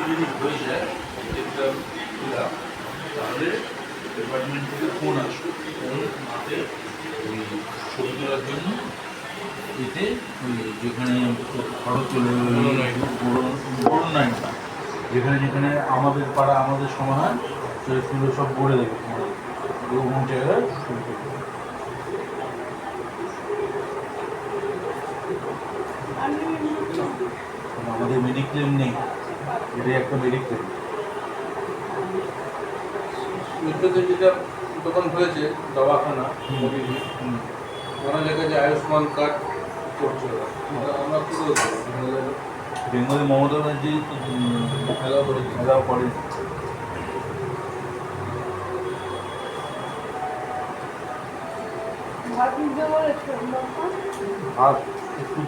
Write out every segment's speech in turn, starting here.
যদি হয়ে যায় এটা দিলাম, তাহলে ডিপার্টমেন্ট থেকে ফোন আসবে, ফোন হাতে ওই ছবি তোলার জন্য এতে ওই যেখানে খরচ চলে বড় নাই, যেখানে যেখানে আমাদের পাড়া আমাদের সমাধান সেগুলো সব বলে দেবে অমুক জায়গায় শুরু করবে। আমাদের মেডিক্লেম নেই, এটাই একটা মেডিক্লেম। মিত্রদের যেটা দোকান হয়েছে দবাখানা মোদিজি, ওনার জায়গায় যে আয়ুষ্মান কার্ড করছে ওরা, আমরা কী বলছি বেঙ্গলি মমতা ব্যানার্জি এলাও করে। আর একটু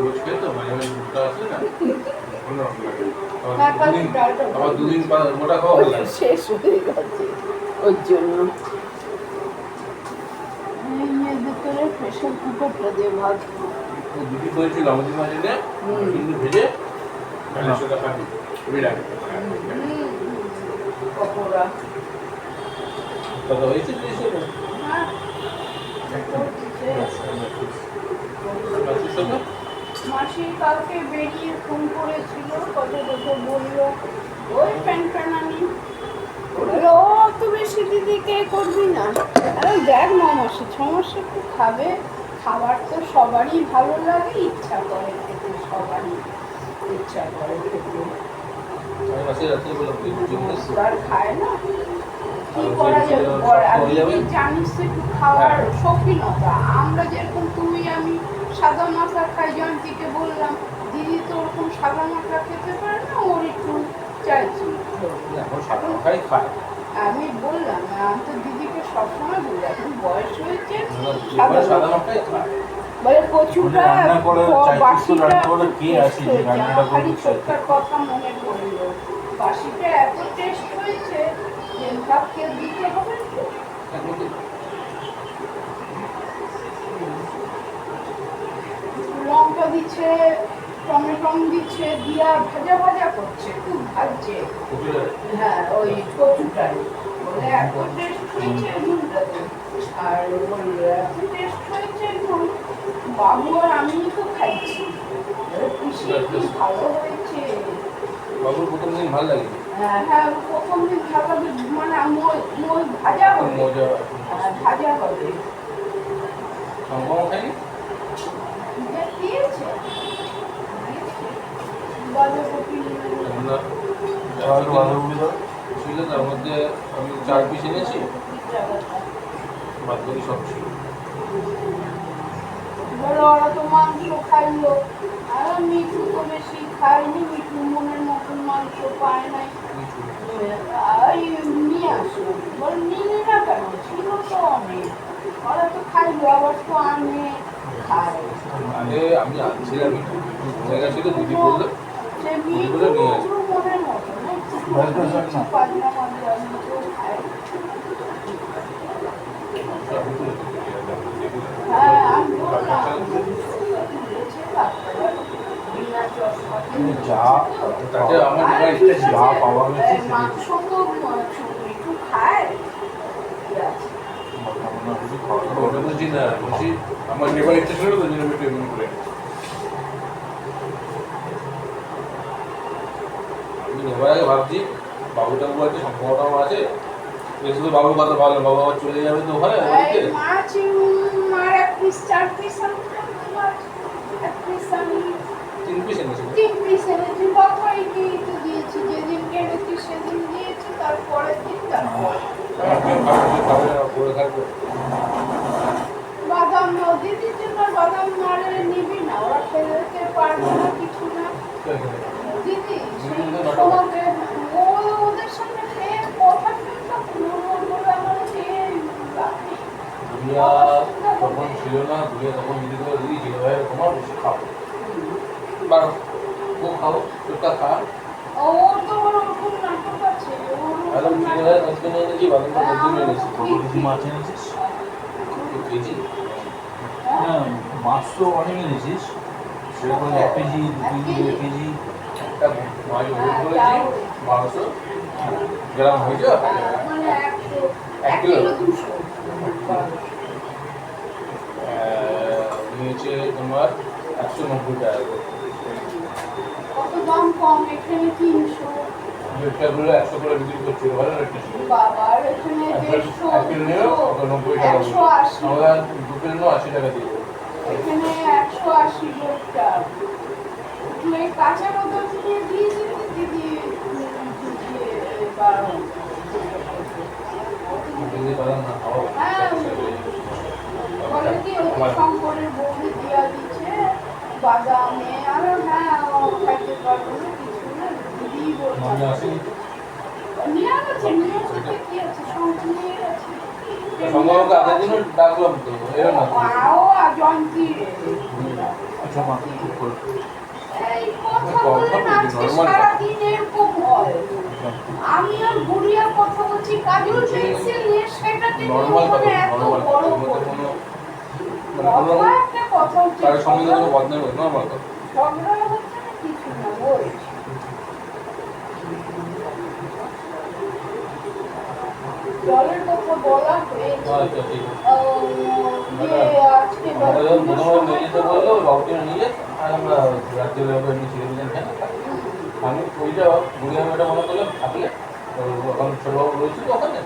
রোজ খেয়ে তো মাঝে মাঝে দুধটা আসে না, আবার দুদিন মোটা খাওয়া হয়ে যায়, শেষ হয়ে গেছে ওর জন্য। ভেতরে প্রেশার কুকারটা দিয়ে ভাত দুটি করেছিল আমাদের মাঝে কিন্তু ভেজে সেটা খাবি খুবই লাগে। পকোড়া কথা হয়েছে মাসি কালকে বেরিয়ে ফোন করেছিল, কত কত বললো ওই প্যান প্যানানি ও তো বেশি দিদি কে করবি না। আরে দেখ মাসি 6 মাসে একটু খাবে, খাবার তো সবারই ভালো লাগে, ইচ্ছা করে খেতে, সবারই ইচ্ছা করে খেতে, আর খায় না কি করা যাবে বল। আর দিদি জানিস তো একটু খাওয়ার শৌখিনতা, আমরা যেরকম তুই আমি সাদা মাথা খাই, জয়ন্তীকে বললাম দিদি তো ওরকম সাদা মাথা খেতে পারে না, ওর একটু চাইছি। আমি বললাম আমি তো দিদিকে সবসময় বলি এখন বয়স হয়েছে বলে কচুটা বাসিটা খালি ছোট্টার কথা মনে পড়লো, বাসিটা এত টেস্ট হয়েছে যে ভাবকে দিতে হবে তো। লঙ্কা দিচ্ছে, টমেটো দিচ্ছে, দিয়া ভাজা ভাজা করছে, খুব ভাজছে। হ্যাঁ ওই কচুটাই বলে এত টেস্ট হয়েছে নুনটাতে, আর বললো এত টেস্ট হয়েছে নুন, বাবু আর আমি তো খাইছি, পিসি কি ভালো হয়েছে। বাবুর প্রথম দিন ভালো লাগে, হ্যাঁ হ্যাঁ প্রথম দিন ভালো মানে মই ভাজা হবে, ভাজা হবে খাইনি দিয়েছে বাঁধাকপি ছিল, তার মধ্যে আমি 4 পিস এনেছি, বাদ বাকি সব ছিল। বলো ওরা তো মাংস খাইলো, আর মিঠু তো বেশি খায়নি, মিঠু মনের মতন মাংস পায় নাই, নিয়ে আসলো বল নিলে না কেন, ছিল তো অনেক, ওরা তো খাইলো আবার তো আনে খায়। আমি আনছিলাম ছিল, দিদি বললো সে মিঠু মনের মতন পাজনা মাঝে খায়। হ্যাঁ আমি বললাম মাংস তো একটু খায়, বুঝি না, বুঝি আমার নেবার ইচ্ছা ছিল তো জন্য একটু এমনি করে আমি নেবার আগে ভাবছি বাবুটাবু আছে, সম্পর্কটাও আছে, শুধু বাবুর কথা ভালো, বাবু আবার চলে যাবে তো ওখানে মাছ মার 1 পিস 4 পিস 3 পিস এনেছি, বাবাই তো দিয়েছি, যেদিন কেটেছি সেদিন দিয়েছি, তারপরের দিন বাদাম নাও দিদির জন্য, বাদাম নাড়ে নিবি না, ওরা খেতে পারবে না কিছু না দিদি, তোমাকে ওদের সামনে খেয়ে কথা শুনতে বলে আমার খেয়ে দুনিয়া তখন ছিল না, দুনিয়া তখন দিদি করে দিদি ছিল ভাই তোমার বেশি খাও, বারো ও খাও, চোখটা খা, ওর তো ওরকম নাটক আছে, আলম ওরকম চিকেন নাটক। আজকে নিয়ে এনেছি, বাদাম তো বলতে নিয়ে এনেছি। কত কেজি মাছ এনেছিস? কেজি হ্যাঁ, মাছ তো অনেক এনেছিস, সেরকম 1 কেজি 2 কেজি 1 কেজি। একটা মাছ ওয়েট করেছি 1200 গ্রাম হয়েছে। মানে 100, 1 1 কিলো কিলো 200। নিয়েছে তোমার 190 টাকা করে। কত দাম কম, এখানে 300। রেটটাগুলো 100 করে বিক্রি করছে, ভালো রেটটা ছিল। বাবা এখানে 150, 1 কিলো নিয়েও 90 টাকা বলছে। 180। আমরা 2 কিলো নিয়েও 80 টাকা দিয়ে দেবো। এখানে 180 বইটা। তুই এই কাঁচা বাদাম নিয়ে দিয়ে দিবি, দিদি দিয়ে 12। যদি বাদাম না খাও, হ্যাঁ, বলে কি ওই আমার শঙ্করের বৌদি দিয়া দিচ্ছে বাদামে, আর হ্যাঁ ও খাইতে পারবো না কিছু না, দিদি মনে বলছে আসেনি তো। নিয়ে গেছে, নিয়ে গেছে, কি আছে শঙ্কর নিয়ে গেছে। সংগ্রামকে আধা দিনও ডাকলাম তো, এলো না তো। আও জয়ন্তী আচ্ছা মা, খুব করে। এই কথা বলে না, আজকে সারাদিন এরকম হয়। আমি আর গুড়িয়া কথা বলছি, কাজল পেন্সিল নিয়ে সেটাকে নর্মাল কথা, নিয়ে এত নর্মাল বড় কথার মধ্যে করে। কোনো মানে কোনো একটা কথা হচ্ছে, কারোর সঙ্গে কোনো বদনাম হয়, নর্মাল কথা। ঝগড়া হচ্ছে না, কিছু না, বলছি। জলের কথা বলা হয়েছে। আচ্ছা ঠিক আছে। আজকে আমাদের যখন দশটার প্রথমে নিয়ে সময় যেতে বললো, বাবুটিরা নিয়ে যেত, আর আমরা রাত্রিবেলা করে এমনি চিকেন টিকেন খাই না। আমি ওইটা বুড়িয়া মেয়েটা মনে করলাম থাকলে, তো এখন ছোটবাবু রয়েছে তো ওখানে,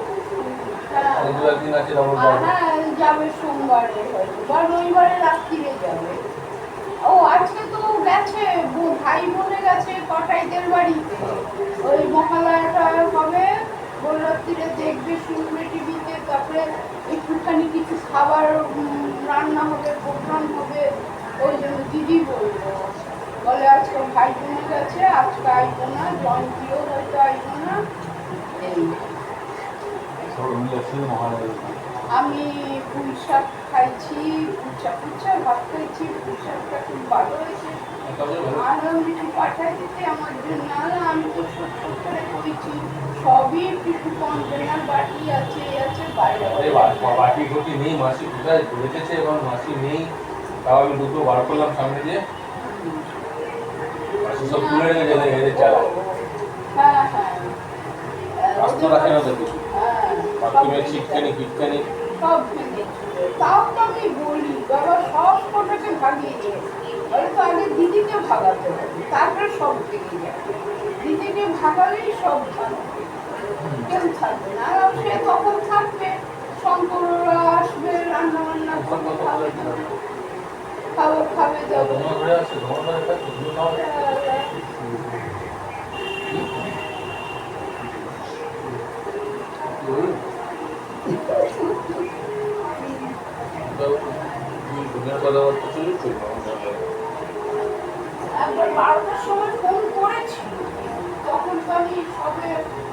হ্যাঁ, আর 2-1 দিন আছে তারপর যাবো। হ্যাঁ, যাবে সোমবারে হয়তো, বা রবিবারে রাত্রিরে যাবে। ও আজকে তো গেছে, ভাই বোনে গেছে কটাইদের বাড়িতে। ওই মহালয়াটা হবে, ভোর রাত্রিরে দেখবে, শুনবে টিভিতে, তারপরে একটুখানি কিছু খাবার রান্না হবে, প্রোগ্রাম হবে। ওই জন্য দিদি বলবো, বলে আজকে ভাই বোনে গেছে, আজকে আইবো না, জয়ন্তীও হয়তো আইবো না। এই সব মিলে একসাথে মহালয়া। আমি পুঁই শাক খাইছি, পুঁচা ভাত খাইছি, পুঁই শাকটা খুব ভালো হয়েছে। তারপরে ভালো। আর আমি একটু পাঠাই দিতে আমার জন্য, আর আমি তো ছোট্ট করে করেছি, সবই একটু কন্টেনার বাটি আছে, এই আছে, বাইরে আরে বাটি ঘটি নেই, মাসি কোথায় রেখেছে, এবং মাসি নেই, তাও আমি দুটো বার করলাম সামনে দিয়ে, মাসি সব তুলে রেখে গেলে এদের চালা। হ্যাঁ হ্যাঁ আস্ত রাখে না তো কিছু, হ্যাঁ, বাথরুমে ছিটকানি ফিটকানি। সব ভেঙেছিল। তাও তো আমি বলি, বাবা সব কটাকে ভাগিয়ে দিয়েছি। বলে তো আগে দিদিকে ভাগাতে হবে, তারপরে সব ভেঙে যাবে। দিদিকে ভাগালেই সব ভাঙবে, কেউ থাকবে না। আর সে তখন থাকবে, শঙ্কররা আসবে, রান্না বান্না করবে, খাবে খাবে যাবে। তোমার ঘরে আছে, তোমার ঘরে থাকে, তুমি খাও। দুনিয়ার কথাবার্তা শুরু করবো। একবার 12টার সময় ফোন করেছিল, তখন তো আমি সবে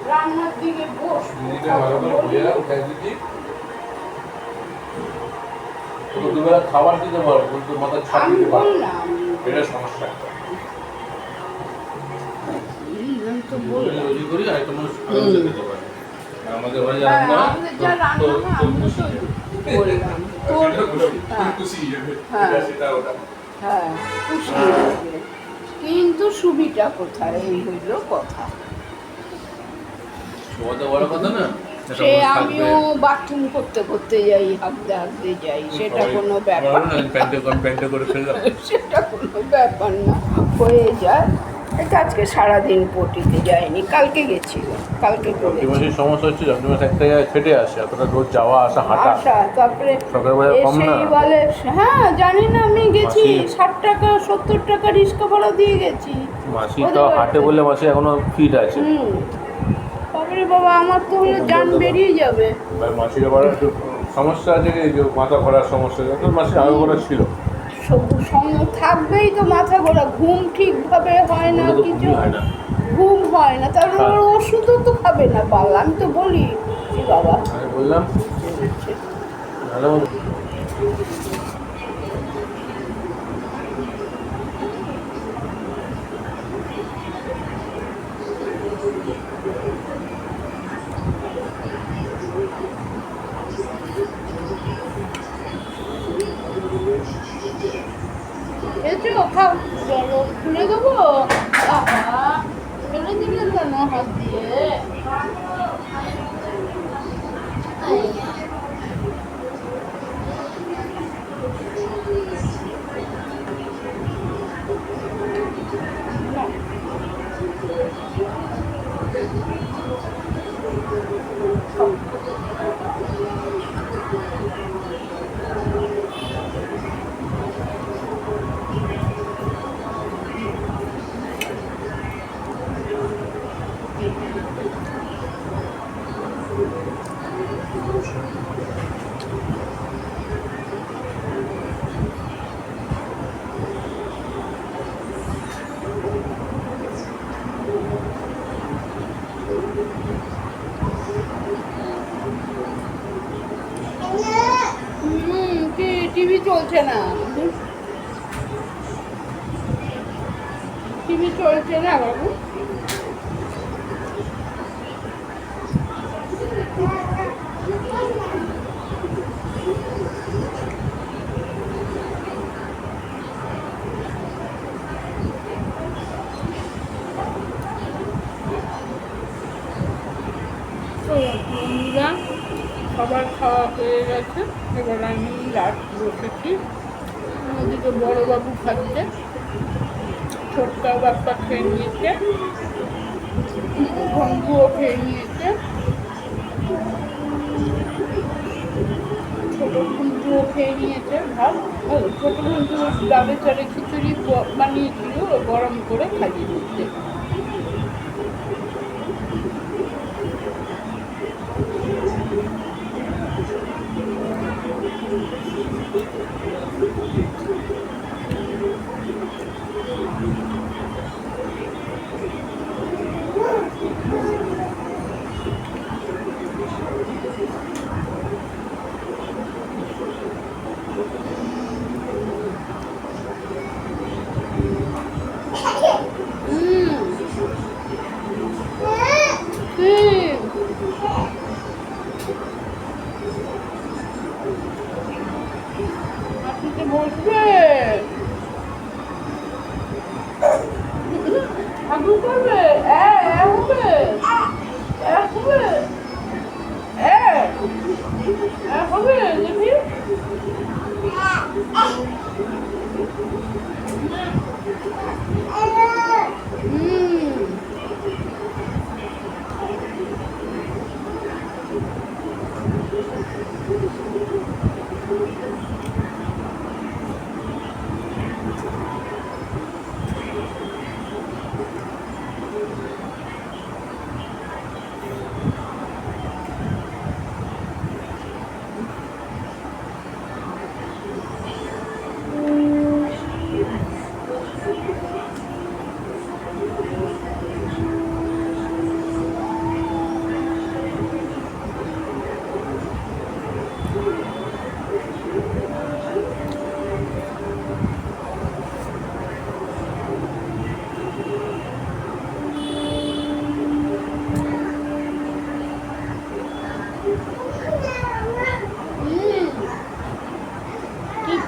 রান্নার দিকে বসবো। দিদিকে ভালো করে বলে রাখ, উঠাই দিচ্ছি। তোকে দুবেলা খাবার দিতে পারবো, কিন্তু মাথায় ছাপ আমি দিতে পারবো না। বললাম, এটা সমস্যা একটা। আমি তো বলে বললাম, রোজি করি, আর একটা মানুষ আরো খেতে পারে। আর আমাদের ঘরে যা হ্যাঁ, রান্না হয়, আমাদের যা রান্না তো হয়, আমি তো খুশি। বললাম, তোর হ্যাঁ, খুশি যাবে, হ্যাঁ। এটা সেটা ওটা। হ্যাঁ, খুশি হবে। কিন্তু সুবিটা কোথায়, এই হইল কথা। সবাই বড় কথা না, একটা সে মানুষ থাকবে। আমিও বাথরুম করতে করতে যাই, হাঁকতে হাঁকতে যাই, সেটা কোনো ব্যাপার বলো না, প্যান্টে করে ফেললাম। সেটা কোনো ব্যাপার না, হয়ে যায়। এটা আজকে সারাদিন পটিতে যায়নি, কালকে গেছিল, কালকে করেছি। জন্ডিমাসের সমস্যা হচ্ছে, জন্ডিমাস একটা জায়গায় ফেটে আসে, এতটা রোজ যাওয়া আসা হাঁটা। আশা, তারপরে সকালবেলা কম না? এসেই বলে, হ্যাঁ জানি না, আমি গেছি মাসি- 60 টাকা 70 টাকা রিক্সা ভাড়া দিয়ে গেছি। মাসি ওদের তো বাড়িতে। হাঁটে বলে মাসি এখনো ফিট আছে। তারপরে বাবা আমার তো হলে জান বেরিয়ে যাবে। এবার মাসির আবার একটু সমস্যা আছে, এই যে মাথা ঘোরার সমস্যা, যত মাসি আগে ঘোরা ছিল। থাকবেই তো মাথা ঘোরা, ঘুম ঠিকভাবে হয় না, ওগুলো তো কিছু ঘুমই হয় না। ঘুম হয় না, তারপর হ্যাঁ। ওর ওষুধও তো খাবে না, বাবা আমি তো বলি কি বাবা আমি বললাম ভালো। দেবো বাবা, ফেলে দিলে কেন হাত দিয়ে? কি টিভি চলছে না? টিভি চলছে না বাবু? বন্ধুরা, সবার খাওয়া হয়ে গেছে, এবার আমি রাত বসেছি। ওদিকে বড়োবাবু খাচ্ছে, ছোট্ট বাপ্পা খেয়ে নিয়েছে, ঘন্টুও খেয়ে নিয়েছে, ছোট ঘন্টুও খেয়ে নিয়েছে ভাত। ছোট ঘন্টু ডাবের চালে খিচুড়ি বানিয়েছিল, গরম করে খাইয়ে দিচ্ছে। বসবে আদু করবে, হবে হবে দেখি।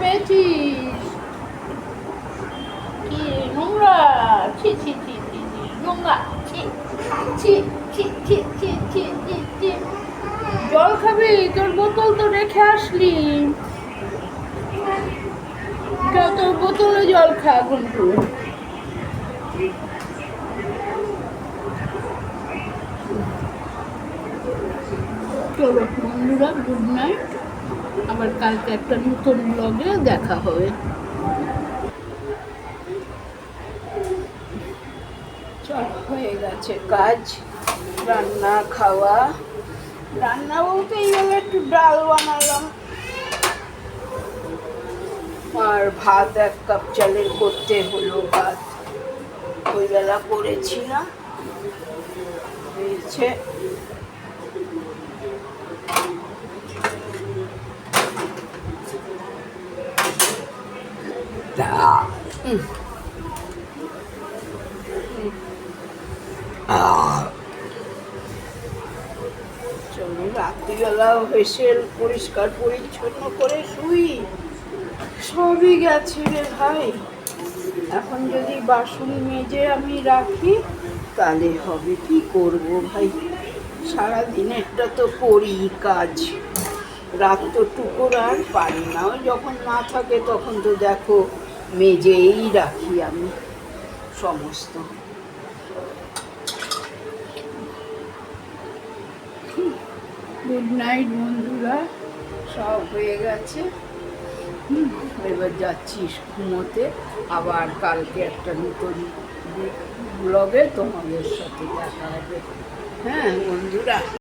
পেয়েছিস কি নোংরা? ছি ছি ছি ছি ছি নোংরা, ছি ছি ছি ছি ছি ছি ছি ছি। জল খাবি? তোর বোতল তো রেখে আসলি, তোর বোতলে জল খা ঘন্টু। চলো বন্ধুরা, গুড নাইট। আবার কালকে একটা নতুন ব্লগে দেখা হবে। চল, হয়ে গেছে কাজ, রান্না খাওয়া। রান্না বলতে এইভাবে একটু ডাল বানালাম, আর ভাত 1 কাপ চালের করতে হলো। ভাত ওই বেলা করেছিলাম, হয়েছে। চলো রাত্রিবেলা ভেসেল পরিষ্কার পরিচ্ছন্ন করে শুই। সবই গেছে রে ভাই, এখন যদি বাসন মেজে আমি রাখি তাহলে হবে, কি করব ভাই, সারাদিনেরটা তো করি কাজ, রাত তো টুকুর আর পারি না। ওই যখন না থাকে তখন তো দেখো মেজেই রাখি আমি সমস্ত। গুড নাইট বন্ধুরা, সব হয়ে গেছে। এবার যাচ্ছি ঘুমোতে, আবার কালকে একটা নতুন ব্লগে তোমাদের সাথে দেখা হবে। হ্যাঁ বন্ধুরা।